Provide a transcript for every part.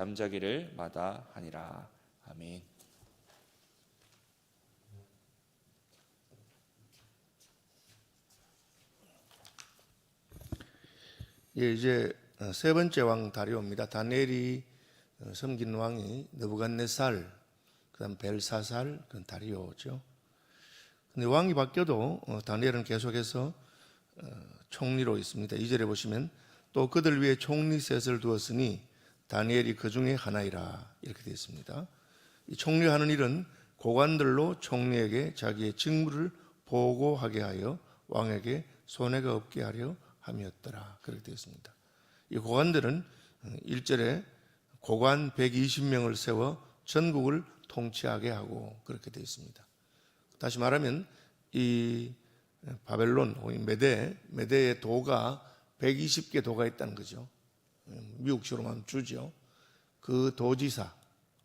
잠자기를 마다하니라. 아멘. 예, 이제 세 번째 왕 다리오입니다. 다니엘이 섬긴 왕이 느부갓네살, 그다음 벨사살, 그다음 다리오죠. 근데 왕이 바뀌어도 다니엘은 계속해서 총리로 있습니다. 2절에 보시면 또 그들 위에 총리 셋을 두었으니 다니엘이 그 중에 하나이라 이렇게 되어 있습니다. 이 총리하는 일은 고관들로 총리에게 자기의 직무를 보고하게 하여 왕에게 손해가 없게 하려 함이었더라 그렇게 되어 있습니다. 이 고관들은 1절에 고관 120명을 세워 전국을 통치하게 하고 그렇게 되어 있습니다. 다시 말하면 이 바벨론 혹은 메대의 도가 120개 도가 있다는 거죠. 미국식으로 말하면 주죠. 그 도지사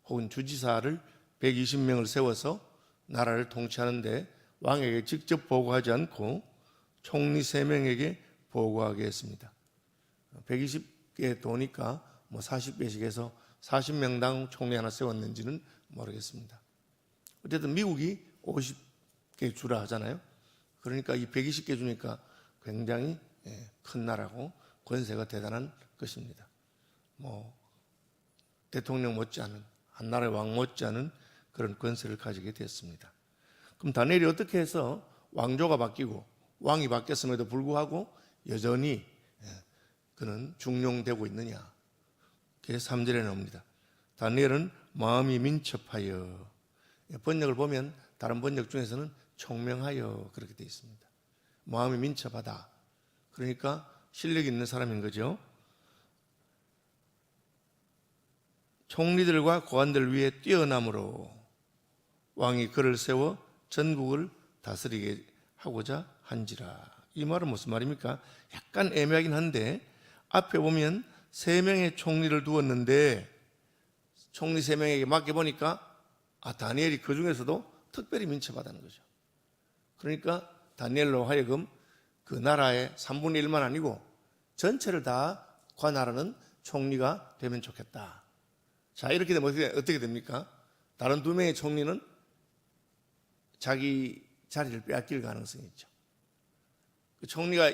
혹은 주지사를 120명을 세워서 나라를 통치하는데 왕에게 직접 보고하지 않고 총리 3명에게 보고하게 했습니다. 120개 도니까 40개씩 해서 40명당 총리 하나 세웠는지는 모르겠습니다. 어쨌든 미국이 50개 주라 하잖아요. 그러니까 이 120개 주니까 굉장히 큰 나라고 권세가 대단한 것입니다. 대통령 못지않은 한 나라의 왕 못지않은 그런 권세를 가지게 됐습니다. 그럼 다니엘이 어떻게 해서 왕조가 바뀌고 왕이 바뀌었음에도 불구하고 여전히 그는 중용되고 있느냐? 그게 3절에 나옵니다. 다니엘은 마음이 민첩하여, 번역을 보면 다른 번역 중에서는 총명하여 그렇게 되어 있습니다. 마음이 민첩하다. 그러니까 실력이 있는 사람인 거죠. 총리들과 고관들 위에 뛰어남으로 왕이 그를 세워 전국을 다스리게 하고자 한지라. 이 말은 무슨 말입니까? 약간 애매하긴 한데 앞에 보면 3명의 총리를 두었는데 총리 3명에게 맡겨보니까 다니엘이 그 중에서도 특별히 민첩하다는 거죠. 그러니까 다니엘로 하여금 그 나라의 3분의 1만 아니고 전체를 다 관할하는 총리가 되면 좋겠다. 자, 이렇게 되면 어떻게 됩니까? 다른 2명의 총리는 자기 자리를 빼앗길 가능성이 있죠. 그 총리가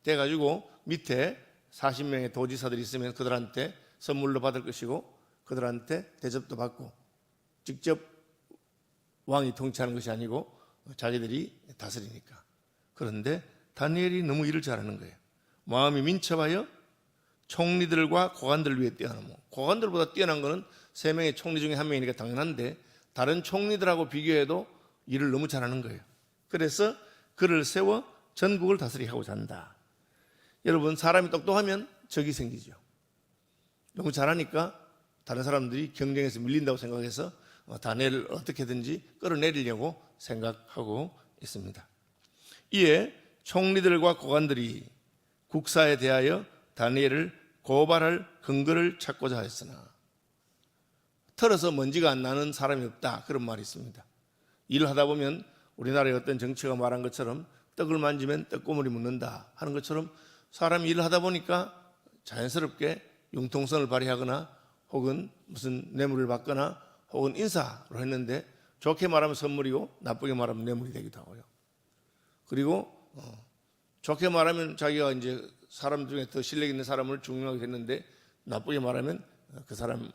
돼가지고 밑에 40명의 도지사들이 있으면 그들한테 선물로 받을 것이고 그들한테 대접도 받고 직접 왕이 통치하는 것이 아니고 자기들이 다스리니까. 그런데 다니엘이 너무 일을 잘하는 거예요. 마음이 민첩하여 총리들과 고관들 위에 뛰어나고, 고관들보다 뛰어난 것은 3명의 총리 중에 1명이니까 당연한데 다른 총리들하고 비교해도 일을 너무 잘하는 거예요. 그래서 그를 세워 전국을 다스리게 하고자 한다. 여러분, 사람이 똑똑하면 적이 생기죠. 너무 잘하니까 다른 사람들이 경쟁에서 밀린다고 생각해서 다니엘을 어떻게든지 끌어내리려고 생각하고 있습니다. 이에 총리들과 고관들이 국사에 대하여 다니엘을 고발할 근거를 찾고자 했으나 털어서 먼지가 안 나는 사람이 없다, 그런 말이 있습니다. 일을 하다 보면 우리나라의 어떤 정치가 말한 것처럼 떡을 만지면 떡고물이 묻는다 하는 것처럼 사람이 일을 하다 보니까 자연스럽게 융통성을 발휘하거나 혹은 무슨 뇌물을 받거나 혹은 인사로 했는데 좋게 말하면 선물이고 나쁘게 말하면 뇌물이 되기도 하고요. 그리고 좋게 말하면 자기가 이제 사람 중에 더 실력 있는 사람을 중용하게 됐는데 나쁘게 말하면 그 사람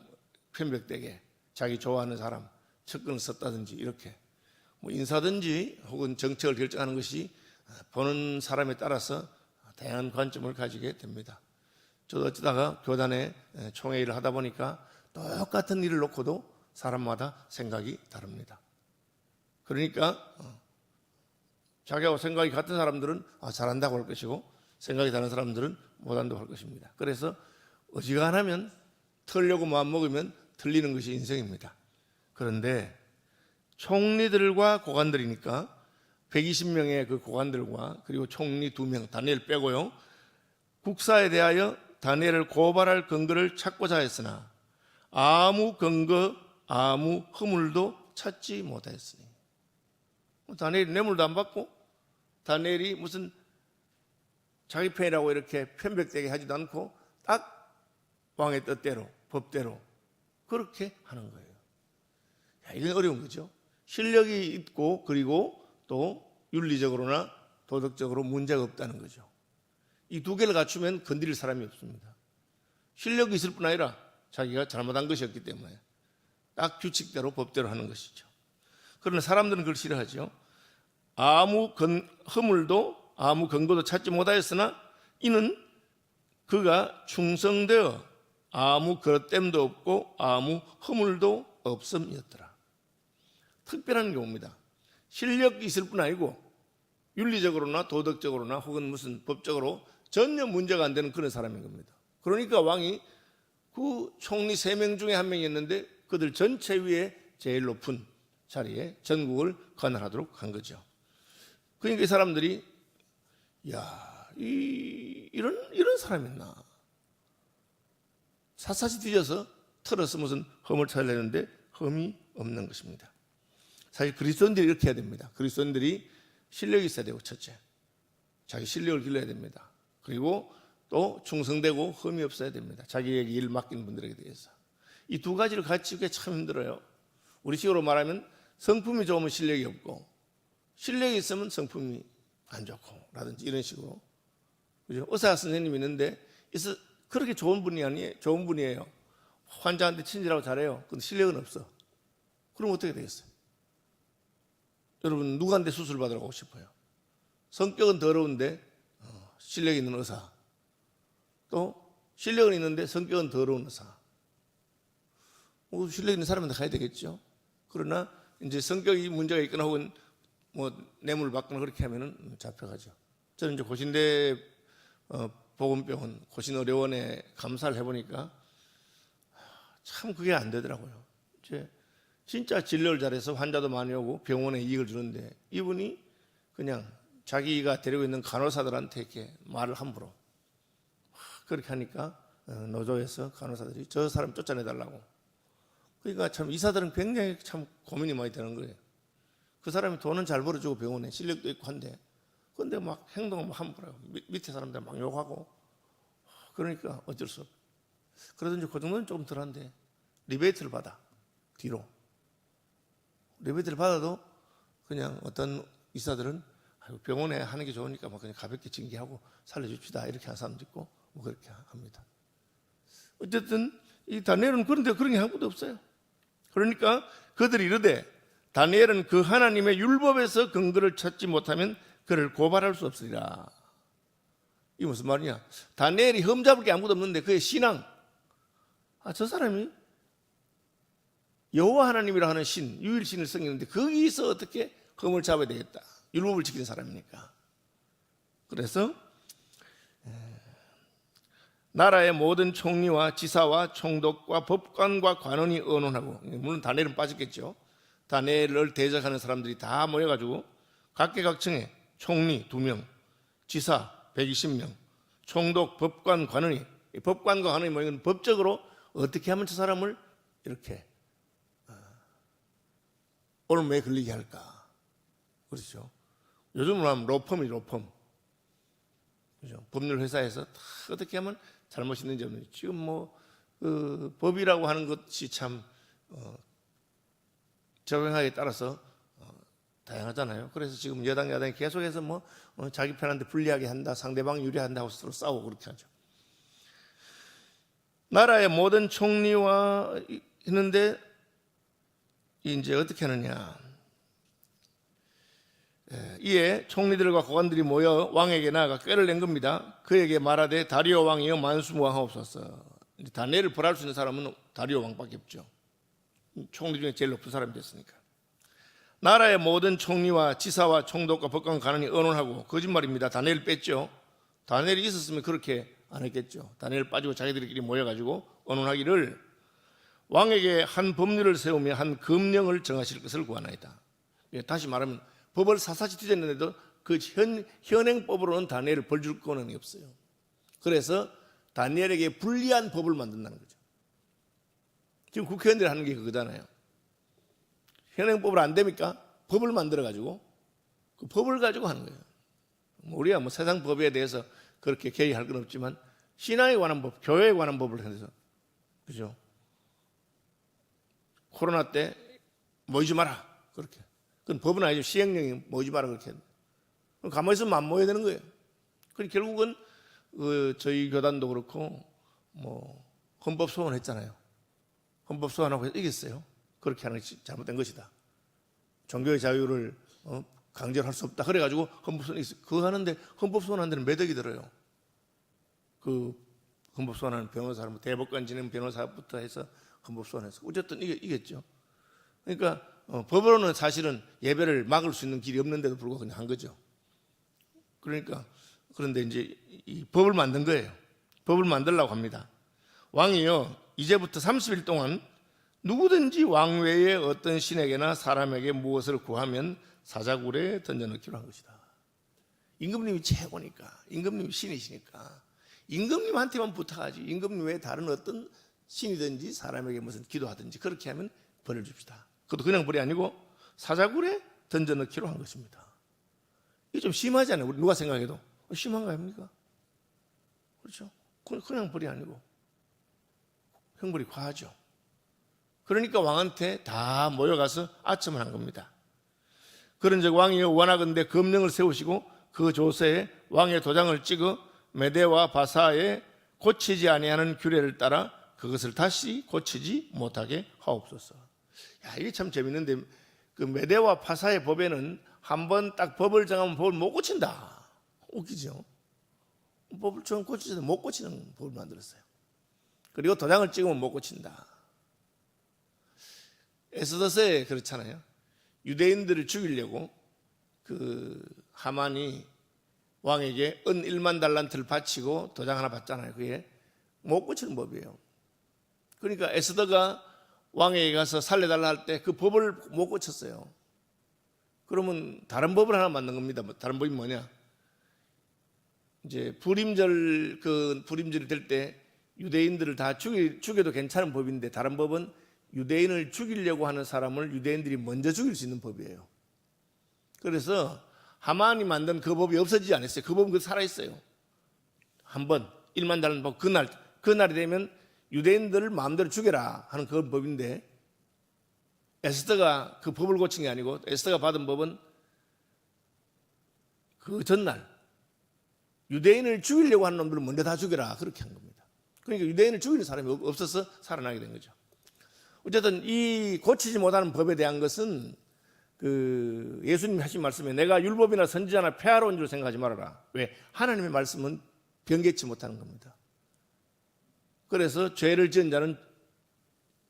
편벽되게 자기 좋아하는 사람 측근을 썼다든지 이렇게 인사든지 혹은 정책을 결정하는 것이 보는 사람에 따라서 다양한 관점을 가지게 됩니다. 저도 어쩌다가 교단에 총회 일을 하다 보니까 똑같은 일을 놓고도 사람마다 생각이 다릅니다. 그러니까 자기하고 생각이 같은 사람들은 잘한다고 할 것이고 생각이 다른 사람들은 못한다고 할 것입니다. 그래서 어지간하면 틀려고 마음먹으면 틀리는 것이 인생입니다. 그런데 총리들과 고관들이니까 120명의 그 고관들과 그리고 총리 2명, 다니엘 빼고요, 국사에 대하여 다니엘을 고발할 근거를 찾고자 했으나 아무 근거, 아무 허물도 찾지 못하였으니. 다니엘이 뇌물도 안 받고 다니엘이 무슨 자기 편이라고 이렇게 편백되게 하지도 않고 딱 왕의 뜻대로 법대로 그렇게 하는 거예요. 야, 이건 어려운 거죠. 실력이 있고 그리고 또 윤리적으로나 도덕적으로 문제가 없다는 거죠. 이 두 개를 갖추면 건드릴 사람이 없습니다. 실력이 있을 뿐 아니라 자기가 잘못한 것이었기 때문에 딱 규칙대로 법대로 하는 것이죠. 그러나 사람들은 그걸 싫어하죠. 아무 허물도 아무 근거도 찾지 못하였으나 이는 그가 충성되어 아무 그릇됨도 없고 아무 허물도 없음이었더라. 특별한 경우입니다. 실력이 있을 뿐 아니고 윤리적으로나 도덕적으로나 혹은 무슨 법적으로 전혀 문제가 안 되는 그런 사람인 겁니다. 그러니까 왕이 그 총리 3명 중에 한 명이었는데 그들 전체 위에 제일 높은 자리에 전국을 관할하도록 한 거죠. 그러니까 이 사람들이 야, 이런 사람이 있나? 샅샅이 뒤져서 털어서 무슨 흠을 찾으려는데 흠이 없는 것입니다. 사실 그리스도인들이 이렇게 해야 됩니다. 그리스도인들이 실력이 있어야 되고, 첫째, 자기 실력을 길러야 됩니다. 그리고 또 충성되고 흠이 없어야 됩니다. 자기에게 일 맡긴 분들에게 대해서. 이 두 가지를 같이 하기 참 힘들어요. 우리 식으로 말하면 성품이 좋으면 실력이 없고 실력이 있으면 성품이 안 좋고 라든지 이런 식으로. 그죠? 의사 선생님이 있는데 그렇게 좋은 분이 아니에요. 좋은 분이에요. 환자한테 친절하고 잘해요. 근데 실력은 없어. 그럼 어떻게 되겠어요? 여러분 누구한테 수술 받으러 가고 싶어요? 성격은 더러운데 실력 있는 의사, 또 실력은 있는데 성격은 더러운 의사. 실력 있는 사람한테 가야 되겠죠. 그러나 이제 성격이 문제가 있거나 혹은 뭐 뇌물 받거나 그렇게 하면은 잡혀가죠. 저는 이제 고신대 보건병원 고신의료원에 감사를 해보니까 참 그게 안 되더라고요. 이제 진짜 진료를 잘해서 환자도 많이 오고 병원에 이익을 주는데 이분이 그냥 자기가 데리고 있는 간호사들한테 이렇게 말을 함부로 그렇게 하니까 노조에서 간호사들이 저 사람 쫓아내달라고. 그러니까 참 의사들은 굉장히 참 고민이 많이 되는 거예요. 그 사람이 돈은 잘 벌어주고 병원에 실력도 있고 한데 근데 막 행동은 막 함부로 하고 밑에 사람들 막 욕하고 그러니까 어쩔 수 없어. 그래도 이제 그 정도는 조금 덜한데 리베이트를 받아. 뒤로 리베이트를 받아도 그냥 어떤 의사들은 병원에 하는 게 좋으니까 뭐 그냥 가볍게 징계하고 살려줍시다 이렇게 하는 사람도 있고 뭐 그렇게 합니다. 어쨌든 이 다니엘은 그런데 그런 게 아무것도 없어요. 그러니까 그들이 이르되 다니엘은 그 하나님의 율법에서 근거를 찾지 못하면 그를 고발할 수 없으리라. 이게 무슨 말이냐? 다니엘이 흠잡을 게 아무것도 없는데 그의 신앙, 저 사람이 여호와 하나님이라 하는 신, 유일신을 섬기는데 거기서 어떻게 흠을 잡아야 되겠다. 율법을 지키는 사람이니까. 그래서 나라의 모든 총리와 지사와 총독과 법관과 관원이 의논하고, 물론 다니엘은 빠졌겠죠. 다니엘을 대적하는 사람들이 다 모여가지고 각계각층에 총리 2명, 지사 120명, 총독, 법관, 관원이, 법관과 관원이 모이는 법적으로 어떻게 하면 저 사람을 이렇게 오늘 왜 걸리게 할까? 그렇죠. 요즘으로 하면 로펌이 로펌. 그죠? 법률 회사에서 다 어떻게 하면 잘못 있는지 없는지. 지금 뭐, 법이라고 하는 것이 참, 적용하기에 따라서 다양하잖아요. 그래서 지금 여당, 야당이 계속해서 뭐, 자기 편한테 불리하게 한다, 상대방 유리한다 하고 서로 싸우고 그렇게 하죠. 나라의 모든 총리와 했는데, 이제 어떻게 하느냐. 이에 총리들과 고관들이 모여 왕에게 나아가 꾀를 낸 겁니다. 그에게 말하되 다리오 왕이여 만수무강하옵소서. 다니엘을 벌할 수 있는 사람은 다리오 왕밖에 없죠. 총리 중에 제일 높은 사람이 됐으니까. 나라의 모든 총리와 지사와 총독과 법관 관원이 의논하고, 거짓말입니다. 다니엘 뺐죠. 다니엘이 있었으면 그렇게 안 했겠죠. 다니엘 빠지고 자기들끼리 모여가지고 의논하기를 왕에게 한 법률을 세우며 한 금령을 정하실 것을 구하나이다. 다시 말하면 법을 샅샅이 뒤졌는데도 그 현행법으로는 다니엘을 벌 줄 권한이 없어요. 그래서 다니엘에게 불리한 법을 만든다는 거죠. 지금 국회의원들이 하는 게 그거잖아요. 현행법으로 안 됩니까? 법을 만들어가지고 그 법을 가지고 하는 거예요. 우리가 뭐 세상 법에 대해서 그렇게 개의할 건 없지만 신앙에 관한 법, 교회에 관한 법을 해서 그죠? 코로나 때 모이지 마라 그렇게. 그건 법은 아니죠. 시행령이 모이지 마라 그렇게. 그럼 가만히 있으면 안 모여야 되는 거예요. 그리고 결국은 저희 교단도 그렇고 뭐 헌법 소원했잖아요. 헌법 소원하고 이겼어요. 그렇게 하는 것이 잘못된 것이다. 종교의 자유를 강제로 할 수 없다. 그래가지고 헌법 소원 그거 하는데 헌법 소원하는 데는 몇 억이 들어요. 그 헌법 소원하는 변호사, 뭐 대법관 지낸 변호사부터 해서 헌법 소원해서 어쨌든 이겼죠. 그러니까 법으로는 사실은 예배를 막을 수 있는 길이 없는데도 불구하고 그냥 한 거죠. 그러니까 그런데 이제 이 법을 만든 거예요. 법을 만들려고 합니다. 왕이요 이제부터 30일 동안 누구든지 왕 외에 어떤 신에게나 사람에게 무엇을 구하면 사자굴에 던져넣기로 한 것이다. 임금님이 최고니까, 임금님이 신이시니까 임금님한테만 부탁하지 임금님 외에 다른 어떤 신이든지 사람에게 무슨 기도하든지 그렇게 하면 벌을 줍시다. 그것도 그냥 벌이 아니고 사자굴에 던져넣기로 한 것입니다. 이게 좀 심하지 않아요? 누가 생각해도 심한 거 아닙니까? 그렇죠? 그냥 벌이 아니고 형벌이 과하죠. 그러니까 왕한테 다 모여가서 아첨을 한 겁니다. 그런즉 왕이 원하건대 검령을 세우시고 그 조서에 왕의 도장을 찍어 메대와 바사에 고치지 아니하는 규례를 따라 그것을 다시 고치지 못하게 하옵소서. 야, 이게 참 재밌는데 그 메대와 바사의 법에는 한번 딱 법을 정하면 법을 못 고친다. 웃기죠? 법을 좀 고치지도 못 고치는 법을 만들었어요. 그리고 도장을 찍으면 못 고친다. 에스더서에 그렇잖아요. 유대인들을 죽이려고 그 하만이 왕에게 은 1만 달란트를 바치고 도장 하나 받잖아요. 그게 못 고치는 법이에요. 그러니까 에스더가 왕에게 가서 살려달라 할 때 그 법을 못 고쳤어요. 그러면 다른 법을 하나 만든 겁니다. 다른 법이 뭐냐? 이제 불임절이 될 때 유대인들을 다 죽여도 괜찮은 법인데 다른 법은 유대인을 죽이려고 하는 사람을 유대인들이 먼저 죽일 수 있는 법이에요. 그래서 하만이 만든 그 법이 없어지지 않았어요. 그 법은 살아있어요. 한번 1만 달란트 법 그날이 되면 유대인들을 마음대로 죽여라 하는 그런 법인데 에스더가 그 법을 고친 게 아니고 에스더가 받은 법은 그 전날 유대인을 죽이려고 하는 놈들을 먼저 다 죽여라 그렇게 한 겁니다. 그러니까 유대인을 죽이는 사람이 없어서 살아나게 된 거죠. 어쨌든 이 고치지 못하는 법에 대한 것은 그 예수님이 하신 말씀에 내가 율법이나 선지자나 폐하러 온 줄 생각하지 말아라. 왜? 하나님의 말씀은 변개치 못하는 겁니다. 그래서 죄를 지은 자는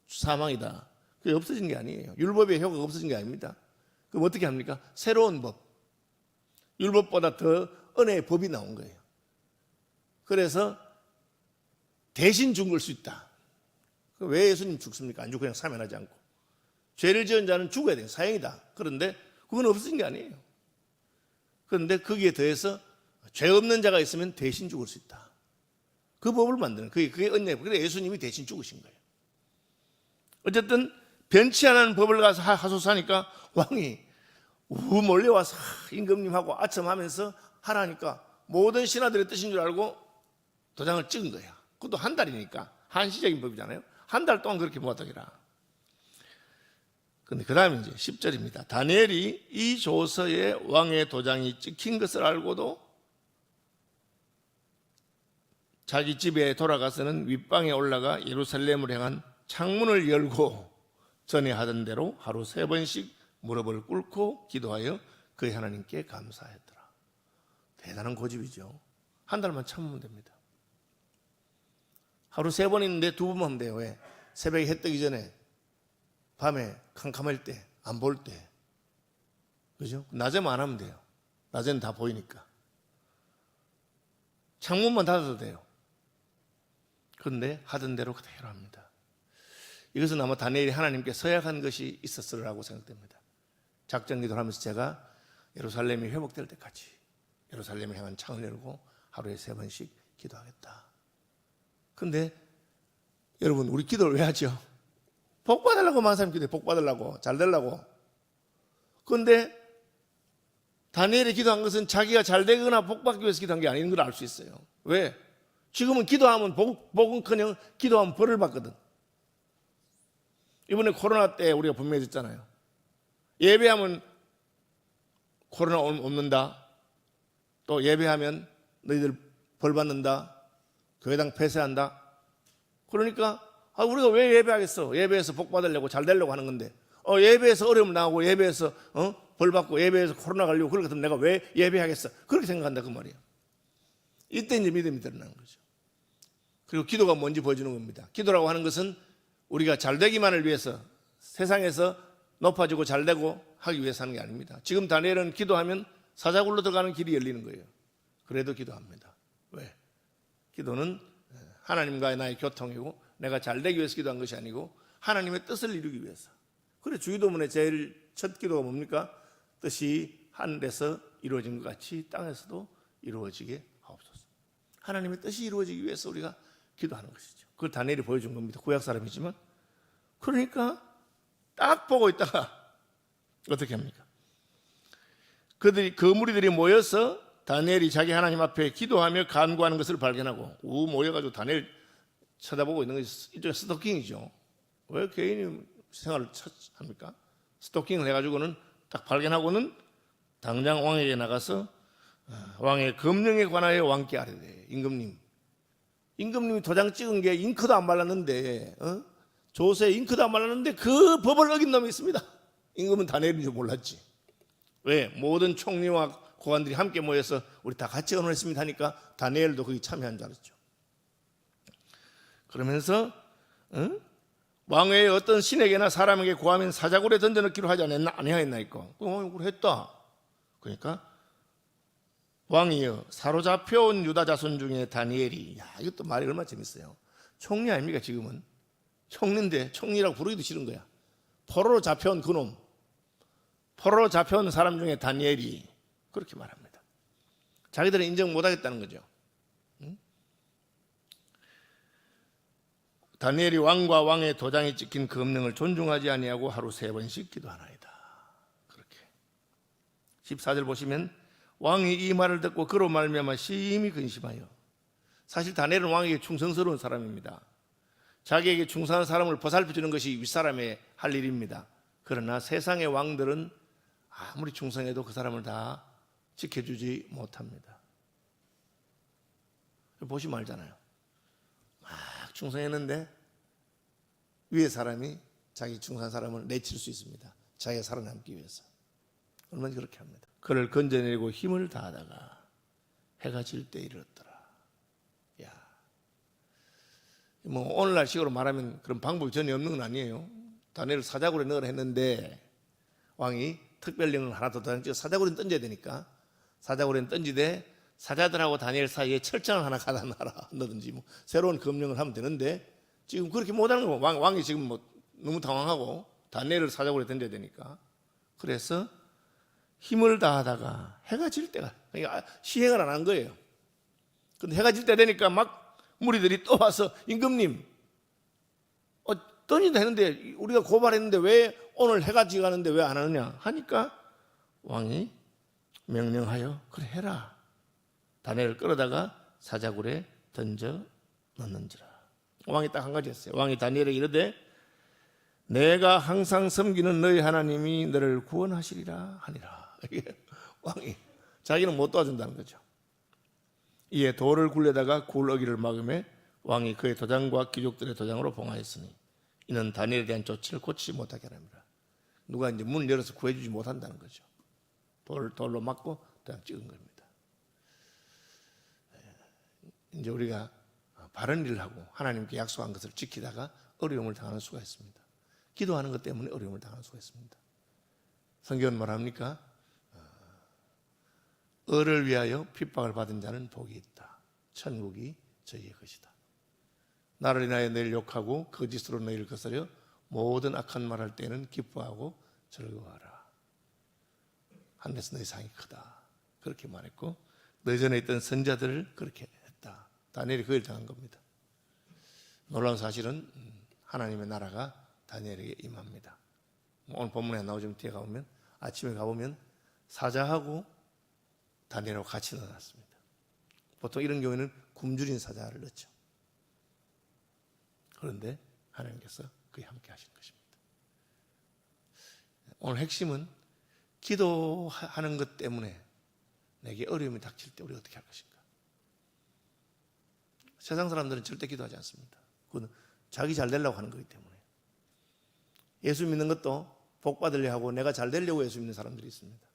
사망이다. 그게 없어진 게 아니에요. 율법의 효과가 없어진 게 아닙니다. 그럼 어떻게 합니까? 새로운 법. 율법보다 더 은혜의 법이 나온 거예요. 그래서 대신 죽을 수 있다. 왜 예수님 죽습니까? 안 죽고 그냥 사면하지 않고. 죄를 지은 자는 죽어야 돼요. 사형이다. 그런데 그건 없어진 게 아니에요. 그런데 거기에 더해서 죄 없는 자가 있으면 대신 죽을 수 있다. 그 법을 만드는 그게 은혜. 그래서 예수님이 대신 죽으신 거예요. 어쨌든 변치 않은 법을 가서 하소서 하니까 왕이 몰려와서 임금님하고 아첨하면서 하라니까 모든 신하들의 뜻인 줄 알고 도장을 찍은 거야. 그것도 한 달이니까 한시적인 법이잖아요. 한 달 동안 그렇게 모았다기라. 그런데 그 다음에 이제 10절입니다. 다니엘이 이 조서에 왕의 도장이 찍힌 것을 알고도 자기 집에 돌아가서는 윗방에 올라가 예루살렘을 향한 창문을 열고 전에 하던 대로 하루 3번씩 무릎을 꿇고 기도하여 그의 하나님께 감사했더라. 대단한 고집이죠. 한 달만 참으면 됩니다. 하루 3번 있는데 2번만 하면 돼요. 왜? 새벽에 해 뜨기 전에, 밤에 캄캄할 때, 안 볼 때. 그죠? 낮에만 안 하면 돼요. 낮에는 다 보이니까. 창문만 닫아도 돼요. 그런데 하던 대로 그대로 합니다. 이것은 아마 다니엘이 하나님께 서약한 것이 있었으리라고 생각됩니다. 작전 기도를 하면서 제가 예루살렘이 회복될 때까지 예루살렘을 향한 창을 열고 하루에 3번씩 기도하겠다. 근데 여러분, 우리 기도를 왜 하죠? 복 받으려고 많은 사람이 기도해. 복 받으려고, 잘 되려고. 그런데 다니엘이 기도한 것은 자기가 잘 되거나 복 받기 위해서 기도한 게 아닌 걸 알 수 있어요. 왜? 지금은 기도하면 복은커녕 기도하면 벌을 받거든. 이번에 코로나 때 우리가 분명히 듣잖아요. 예배하면 코로나 없는다. 또 예배하면 너희들 벌 받는다. 교회당 폐쇄한다. 그러니까 우리가 왜 예배하겠어? 예배에서 복 받으려고 잘 되려고 하는 건데 예배에서 어려움 나오고 예배에서 벌 받고 예배에서 코로나 걸리고 그럴 것 같으면 내가 왜 예배하겠어? 그렇게 생각한다 그 말이에요. 이때 이제 믿음이 드러나는 거죠. 그리고 기도가 뭔지 보여주는 겁니다. 기도라고 하는 것은 우리가 잘 되기만을 위해서 세상에서 높아지고 잘 되고 하기 위해서 하는 게 아닙니다. 지금 다니엘은 기도하면 사자굴로 들어가는 길이 열리는 거예요. 그래도 기도합니다. 왜? 기도는 하나님과의 나의 교통이고 내가 잘 되기 위해서 기도한 것이 아니고 하나님의 뜻을 이루기 위해서. 그래 주기도문의 제일 첫 기도가 뭡니까? 뜻이 하늘에서 이루어진 것 같이 땅에서도 이루어지게 하옵소서. 하나님의 뜻이 이루어지기 위해서 우리가 기도하는 것이죠. 그걸 다니엘이 보여준 겁니다. 구약 사람이지만. 그러니까 딱 보고 있다가 어떻게 합니까? 그 무리들이 모여서 다니엘이 자기 하나님 앞에 기도하며 간구하는 것을 발견하고 모여가지고 다니엘 쳐다보고 있는 것이 일종의 스토킹이죠. 왜 개인이 생활을 합니까? 스토킹을 해가지고는 딱 발견하고는 당장 왕에게 나가서 왕의 검령에 관하여 왕께 아뢰되 임금님이 도장 찍은 게 잉크도 안 발랐는데 조서에 잉크도 안 발랐는데 그 법을 어긴 놈이 있습니다. 임금은 다니엘인 줄 몰랐지. 왜? 모든 총리와 고관들이 함께 모여서 우리 다 같이 언언했습니다 하니까 다니엘도 거기 참여한 줄 알았죠. 그러면서 왕의 어떤 신에게나 사람에게 구하면 사자굴에 던져넣기로 하지 아니하였나이까. 그걸 했다. 그러니까 왕이여 사로잡혀온 유다 자손 중에 다니엘이 이것도 말이 얼마나 재밌어요. 총리 아닙니까 지금은. 총리인데 총리라고 부르기도 싫은 거야. 포로로 잡혀온 그놈. 포로로 잡혀온 사람 중에 다니엘이 그렇게 말합니다. 자기들은 인정 못하겠다는 거죠. 다니엘이 왕과 왕의 도장이 찍힌 검령을 존중하지 아니하고 하루 3번씩 기도하나이다. 그렇게 14절 보시면 왕이 이 말을 듣고 그로 말미암아 심히 근심하여. 사실 다니엘은 왕에게 충성스러운 사람입니다. 자기에게 충성한 사람을 보살펴주는 것이 윗사람의 할 일입니다. 그러나 세상의 왕들은 아무리 충성해도 그 사람을 다 지켜주지 못합니다. 보시면 알잖아요. 막 충성했는데 위에 사람이 자기 충성한 사람을 내칠 수 있습니다. 자기가 살아남기 위해서. 얼마나 그렇게 합니다. 그를 건져내고 힘을 다하다가 해가 질 때 이르렀더라. 오늘날 식으로 말하면 그런 방법이 전혀 없는 건 아니에요. 다니엘을 사자굴에 넣으라 했는데 왕이 특별령을 하나 더 찍어 사자굴에 던져야 되니까 사자굴에 던지되 사자들하고 다니엘 사이에 철장을 하나 가다 놔라 넣든지 새로운 검령을 하면 되는데 지금 그렇게 못하는 거. 왕이 지금 너무 당황하고 다니엘을 사자굴에 던져야 되니까. 그래서 힘을 다하다가 해가 질 때가, 그러니까 시행을 안 한 거예요. 근데 해가 질 때 되니까 막 무리들이 또 와서 임금님 던진다 했는데 우리가 고발했는데 왜 오늘 해가 지가는데 왜 안 하느냐 하니까 왕이 명령하여 그래 해라. 다니엘을 끌어다가 사자굴에 던져 넣는지라. 왕이 딱 한 가지 했어요. 왕이 다니엘에게 이르되 내가 항상 섬기는 너희 하나님이 너를 구원하시리라 하니라. 왕이 자기는 못 도와준다는 거죠. 이에 돌을 굴려다가 굴러기를 막음에 왕이 그의 도장과 귀족들의 도장으로 봉하였으니 이는 다니엘에 대한 조치를 고치지 못하게 하랍니다. 누가 이제 문을 열어서 구해주지 못한다는 거죠. 돌로 막고 도장 찍은 겁니다. 이제 우리가 바른 일을 하고 하나님께 약속한 것을 지키다가 어려움을 당하는 수가 있습니다. 기도하는 것 때문에 어려움을 당하는 수가 있습니다. 성경은 말합니까? 을을 위하여 핍박을 받은 자는 복이 있다. 천국이 저희의 것이다. 나를 인하여 너희를 욕하고 거짓으로 너희를 거스려 모든 악한 말할 때는 기뻐하고 즐거워하라. 하늘에서 너희 상이 크다. 그렇게 말했고 너희 전에 있던 선자들을 그렇게 했다. 다니엘이 그 일을 당한 겁니다. 놀라운 사실은 하나님의 나라가 다니엘에게 임합니다. 오늘 본문에 나오지만 뒤에 가보면 아침에 가보면 사자하고 다니엘하고 같이 넣어놨습니다. 보통 이런 경우에는 굶주린 사자를 넣죠. 그런데 하나님께서 그에 함께 하신 것입니다. 오늘 핵심은 기도하는 것 때문에 내게 어려움이 닥칠 때 우리가 어떻게 할 것인가. 세상 사람들은 절대 기도하지 않습니다. 그건 자기 잘 되려고 하는 거기 때문에. 예수 믿는 것도 복 받으려 하고 내가 잘 되려고 예수 믿는 사람들이 있습니다.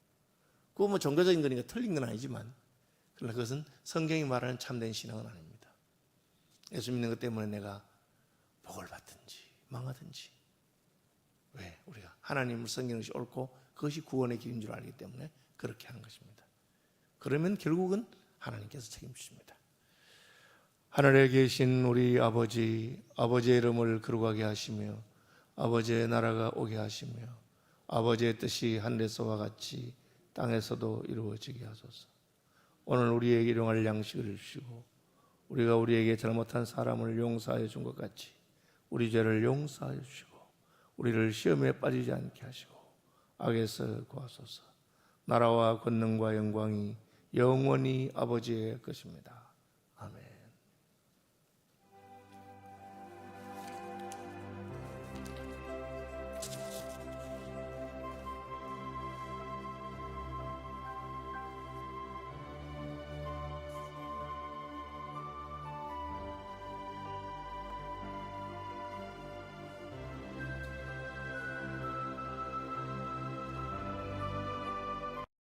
그거 뭐 종교적인 거니까 틀린 건 아니지만, 그러나 그것은 성경이 말하는 참된 신앙은 아닙니다. 예수 믿는 것 때문에 내가 복을 받든지 망하든지. 왜? 우리가 하나님을 섬기는 것이 옳고 그것이 구원의 길인 줄 알기 때문에 그렇게 하는 것입니다. 그러면 결국은 하나님께서 책임지십니다. 하늘에 계신 우리 아버지, 아버지의 이름을 거룩하게 하시며 아버지의 나라가 오게 하시며 아버지의 뜻이 하늘에서와 같이 땅에서도 이루어지게 하소서. 오늘 우리에게 일용할 양식을 주시고 우리가 우리에게 잘못한 사람을 용서하여 준 것 같이 우리 죄를 용서하여 주시고 우리를 시험에 빠지지 않게 하시고 악에서 구하소서. 나라와 권능과 영광이 영원히 아버지의 것입니다.